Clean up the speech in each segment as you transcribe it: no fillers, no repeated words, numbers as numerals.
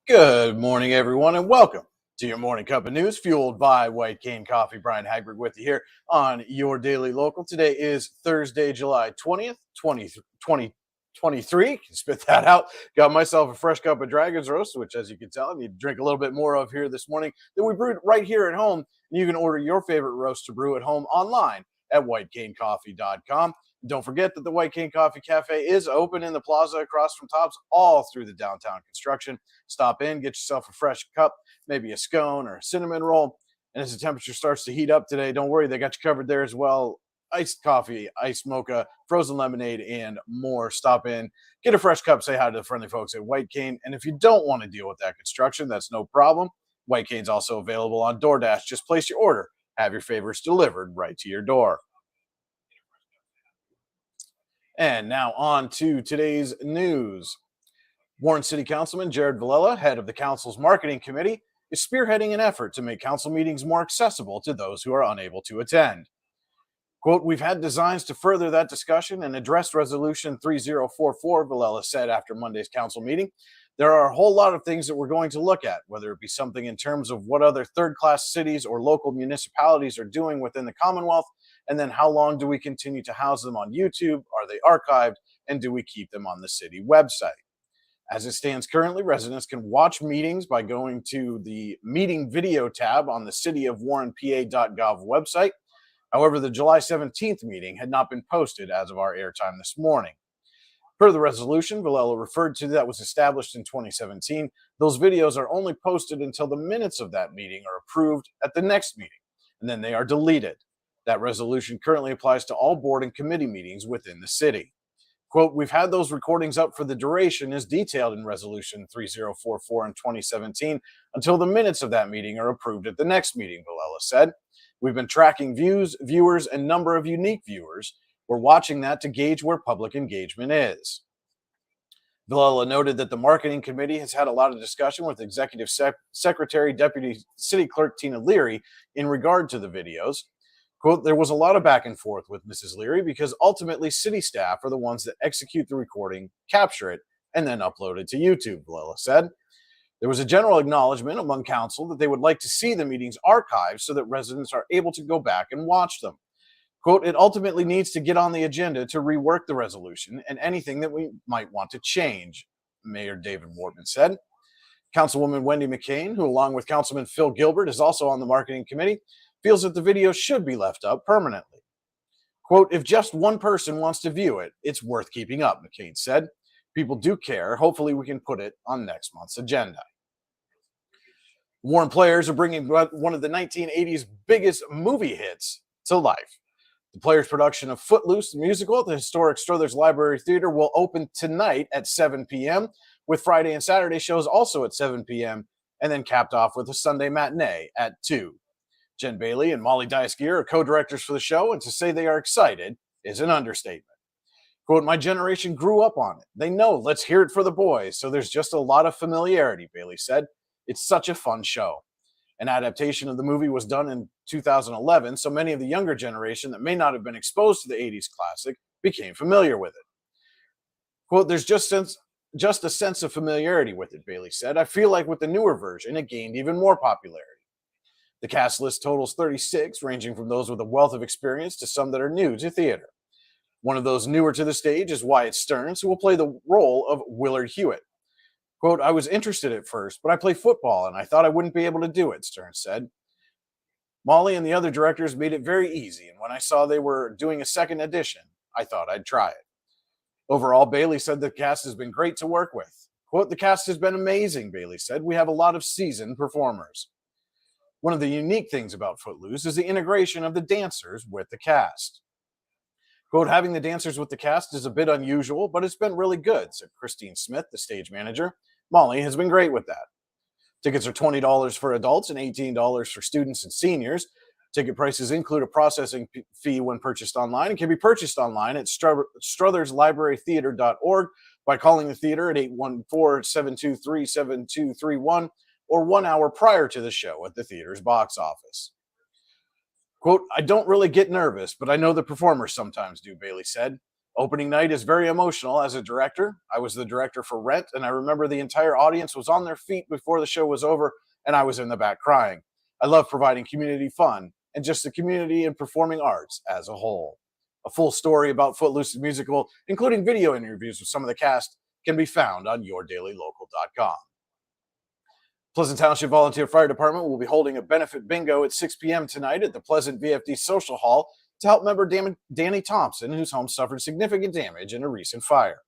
Good morning, everyone, and welcome to your morning cup of news, fueled by White Cane Coffee. Brian Hagberg with you here on your daily local. Today is Thursday, July 20th, 2023. Spit that out. Got myself a fresh cup of Dragon's Roast, which, as you can tell, I need to drink a little bit more of here this morning, that we brewed right here at home. And you can order your favorite roast to brew at home online at whitecanecoffee.com. Don't forget that the White Cane Coffee Cafe is open in the plaza across from Tops all through the downtown construction. Stop in, get yourself a fresh cup, maybe a scone or a cinnamon roll. And as the temperature starts to heat up today, don't worry, they got you covered there as well. Iced coffee, iced mocha, frozen lemonade, and more. Stop in, get a fresh cup, say hi to the friendly folks at White Cane. And if you don't want to deal with that construction, that's no problem. White Cane's also available on DoorDash. Just place your order, have your favorites delivered right to your door. And now on to today's news. Warren City Councilman Jared Villela, head of the council's marketing committee, is spearheading an effort to make council meetings more accessible to those who are unable to attend. Quote, "We've had designs to further that discussion and address Resolution 3044, Villela said after Monday's council meeting. There are a whole lot of things that we're going to look at, whether it be something in terms of what other third-class cities or local municipalities are doing within the Commonwealth, and then how long do we continue to house them on YouTube? Are they archived? And do we keep them on the city website? As it stands currently, residents can watch meetings by going to the meeting video tab on the cityofwarrenpa.gov website. However, the July 17th meeting had not been posted as of our airtime this morning. Per the resolution Villela referred to that was established in 2017, those videos are only posted until the minutes of that meeting are approved at the next meeting, and then they are deleted. That resolution currently applies to all board and committee meetings within the city. Quote, "We've had those recordings up for the duration as detailed in Resolution 3044 in 2017 until the minutes of that meeting are approved at the next meeting," Villela said. "We've been tracking views, viewers, and number of unique viewers. We're watching that to gauge where public engagement is." Villela noted that the marketing committee has had a lot of discussion with Executive Secretary, Deputy City Clerk Tina Leary in regard to the videos. Quote, "There was a lot of back and forth with Mrs. Leary because ultimately city staff are the ones that execute the recording, capture it, and then upload it to YouTube," Villela said. "There was a general acknowledgement among council that they would like to see the meetings archived so that residents are able to go back and watch them. Quote, "It ultimately needs to get on the agenda to rework the resolution and anything that we might want to change," Mayor David Wortman said. Councilwoman Wendy McCain, who along with Councilman Phil Gilbert is also on the marketing committee, feels that the video should be left up permanently. Quote, "If just one person wants to view it, it's worth keeping up," McCain said. "People do care. Hopefully we can put it on next month's agenda." Warren Players are bringing one of the 1980s biggest movie hits to life. The Players production of Footloose, the musical, at the historic Struthers Library Theater will open tonight at 7 p.m., with Friday and Saturday shows also at 7 p.m., and then capped off with a Sunday matinee at 2. Jen Bailey and Molly Dias-Gear are co-directors for the show, and to say they are excited is an understatement. Quote, "My generation grew up on it. They know, let's hear it for the boys, so there's just a lot of familiarity," Bailey said. "It's such a fun show." An adaptation of the movie was done in 2011, so many of the younger generation that may not have been exposed to the 80s classic became familiar with it. Quote, "There's just a sense of familiarity with it," Bailey said. "I feel like with the newer version, it gained even more popularity." The cast list totals 36, ranging from those with a wealth of experience to some that are new to theater. One of those newer to the stage is Wyatt Stearns, who will play the role of Willard Hewitt. Quote, "I was interested at first, but I play football and I thought I wouldn't be able to do it," Stearns said. "Molly and the other directors made it very easy, and when I saw they were doing a second edition, I thought I'd try it." Overall, Bailey said the cast has been great to work with. Quote, "The cast has been amazing," Bailey said. "We have a lot of seasoned performers." One of the unique things about Footloose is the integration of the dancers with the cast. Quote, "Having the dancers with the cast is a bit unusual, but it's been really good," said Christine Smith, the stage manager. "Molly has been great with that." Tickets are $20 for adults and $18 for students and seniors. Ticket prices include a processing fee when purchased online and can be purchased online at strutherslibrarytheater.org by calling the theater at 814-723-7231 or 1 hour prior to the show at the theater's box office. Quote, "I don't really get nervous, but I know the performers sometimes do," Bailey said. Opening night is very emotional as a director. I was the director for Rent, and I remember the entire audience was on their feet before the show was over, and I was in the back crying. I love providing community fun and just the community and performing arts as a whole. A full story about Footloose the Musical, including video interviews with some of the cast, can be found on yourdailylocal.com. Pleasant Township Volunteer Fire Department will be holding a benefit bingo at 6 p.m. tonight at the Pleasant VFD Social Hall to help member Danny Thompson, whose home suffered significant damage in a recent fire.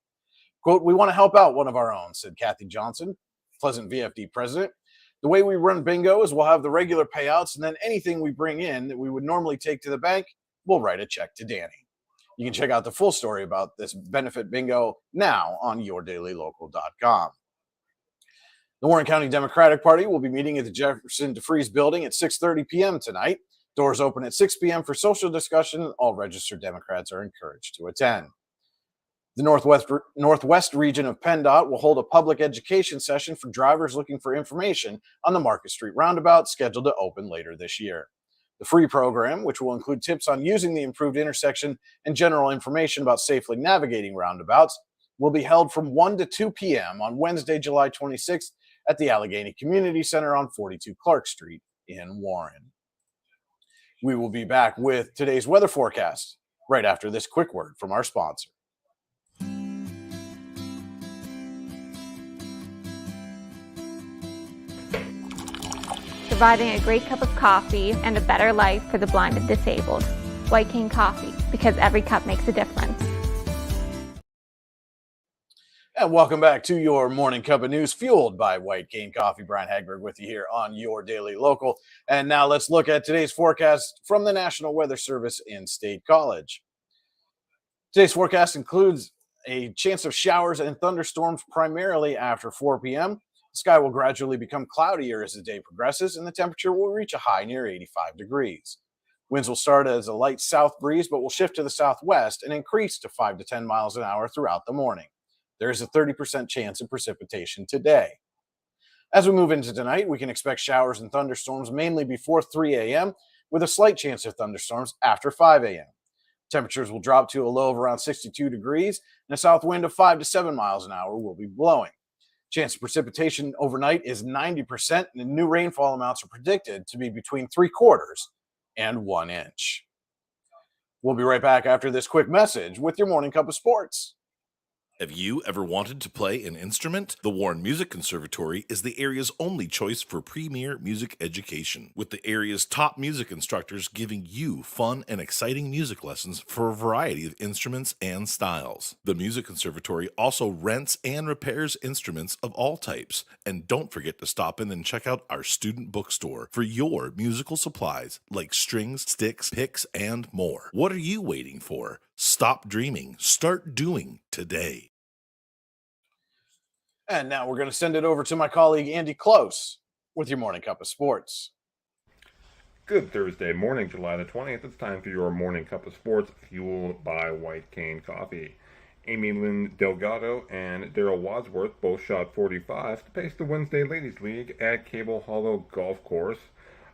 Quote, "We want to help out one of our own," said Kathy Johnson, Pleasant VFD president. "The way we run bingo is we'll have the regular payouts, and then anything we bring in that we would normally take to the bank, we'll write a check to Danny." You can check out the full story about this benefit bingo now on yourdailylocal.com. The Warren County Democratic Party will be meeting at the Jefferson DeFreeze building at 6:30 p.m. tonight. Doors open at 6 p.m. for social discussion. All registered Democrats are encouraged to attend. The Northwest region of PennDOT will hold a public education session for drivers looking for information on the Market Street roundabout, scheduled to open later this year. The free program, which will include tips on using the improved intersection and general information about safely navigating roundabouts, will be held from 1 to 2 p.m. on Wednesday, July 26th at the Allegheny Community Center on 42 Clark Street in Warren. We will be back with today's weather forecast right after this quick word from our sponsor. Providing a great cup of coffee and a better life for the blind and disabled. White Cane Coffee, because every cup makes a difference. And welcome back to your morning cup of news, fueled by White Cane Coffee. Brian Hagberg with you here on Your Daily Local. And now let's look at today's forecast from the National Weather Service in State College. Today's forecast includes a chance of showers and thunderstorms primarily after 4 p.m. The sky will gradually become cloudier as the day progresses, and the temperature will reach a high near 85 degrees. Winds will start as a light south breeze, but will shift to the southwest and increase to 5 to 10 miles an hour throughout the morning. There is a 30% chance of precipitation today. As we move into tonight, we can expect showers and thunderstorms mainly before 3 a.m., with a slight chance of thunderstorms after 5 a.m. Temperatures will drop to a low of around 62 degrees, and a south wind of 5 to 7 miles an hour will be blowing. Chance of precipitation overnight is 90%, and the new rainfall amounts are predicted to be between 3/4 and 1 inch. We'll be right back after this quick message with your morning cup of sports. Have you ever wanted to play an instrument? The Warren Music Conservatory is the area's only choice for premier music education, with the area's top music instructors giving you fun and exciting music lessons for a variety of instruments and styles. The Music Conservatory also rents and repairs instruments of all types. And don't forget to stop in and check out our student bookstore for your musical supplies like strings, sticks, picks, and more. What are you waiting for? Stop dreaming. Start doing today. And now we're going to send it over to my colleague Andy Close with your morning cup of sports. Good Thursday morning, July the 20th. It's time for your morning cup of sports, fueled by White Cane Coffee. Amy Lynn Delgado and Daryl Wadsworth both shot 45 to pace the Wednesday Ladies League at Cable Hollow Golf Course.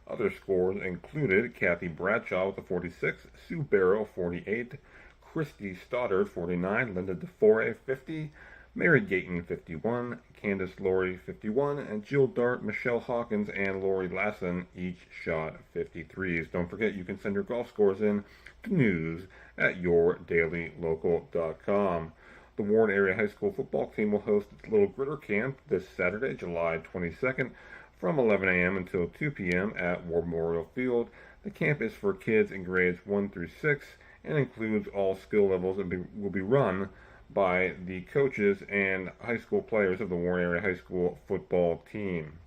Other scores included Kathy Bradshaw with a 46, Sue Barrow 48, Christy Stoddard 49, Linda DeFore 50, Mary Gayton 51, Candace Laurie 51, and Jill Dart, Michelle Hawkins, and Lori Lassen each shot 53s. Don't forget you can send your golf scores in to news@yourdailylocal.com. The Warren Area High School football team will host its Little Gritter Camp this Saturday, July 22nd, from 11 a.m. until 2 p.m. at War Memorial Field. The camp is for kids in grades 1 through 6 and includes all skill levels and will be run by the coaches and high school players of the Warren Area High School football team.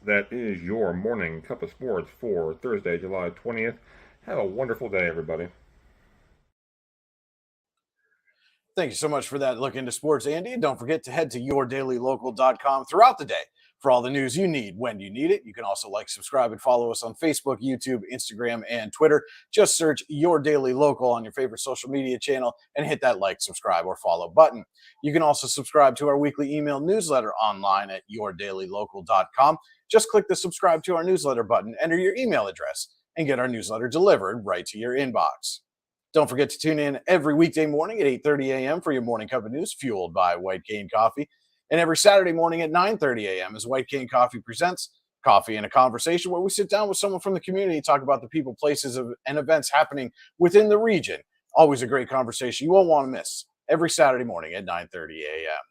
That is your morning cup of sports for Thursday, July 20th. Have a wonderful day, everybody. Thank you so much for that look into sports, Andy. And don't forget to head to yourdailylocal.com throughout the day for all the news you need when you need it. You can also like, subscribe, and follow us on Facebook, YouTube, Instagram, and Twitter. Just search Your Daily Local on your favorite social media channel and hit that like, subscribe, or follow button. You can also subscribe to our weekly email newsletter online at yourdailylocal.com. Just click the subscribe to our newsletter button, enter your email address, and get our newsletter delivered right to your inbox. Don't forget to tune in every weekday morning at 8:30 a.m. for your morning cup of news fueled by White Cane Coffee. And every Saturday morning at 9:30 a.m. as White Cane Coffee presents Coffee and a Conversation, where we sit down with someone from the community and talk about the people, places, and events happening within the region. Always a great conversation you won't want to miss every Saturday morning at 9:30 a.m.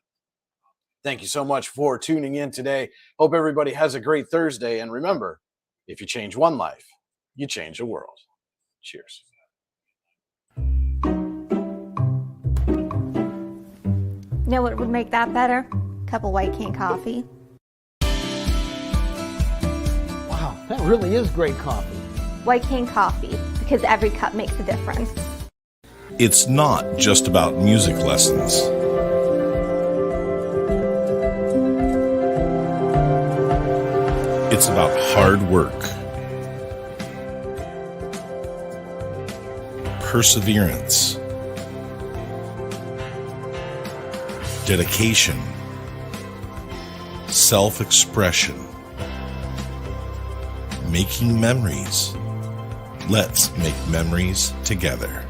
Thank you so much for tuning in today. Hope everybody has a great Thursday. And remember, if you change one life, you change the world. Cheers. You know what would make that better? A cup of White Cane coffee. Wow, that really is great coffee. White Cane coffee, because every cup makes a difference. It's not just about music lessons. It's about hard work, perseverance, dedication, self-expression, making memories. Let's make memories together.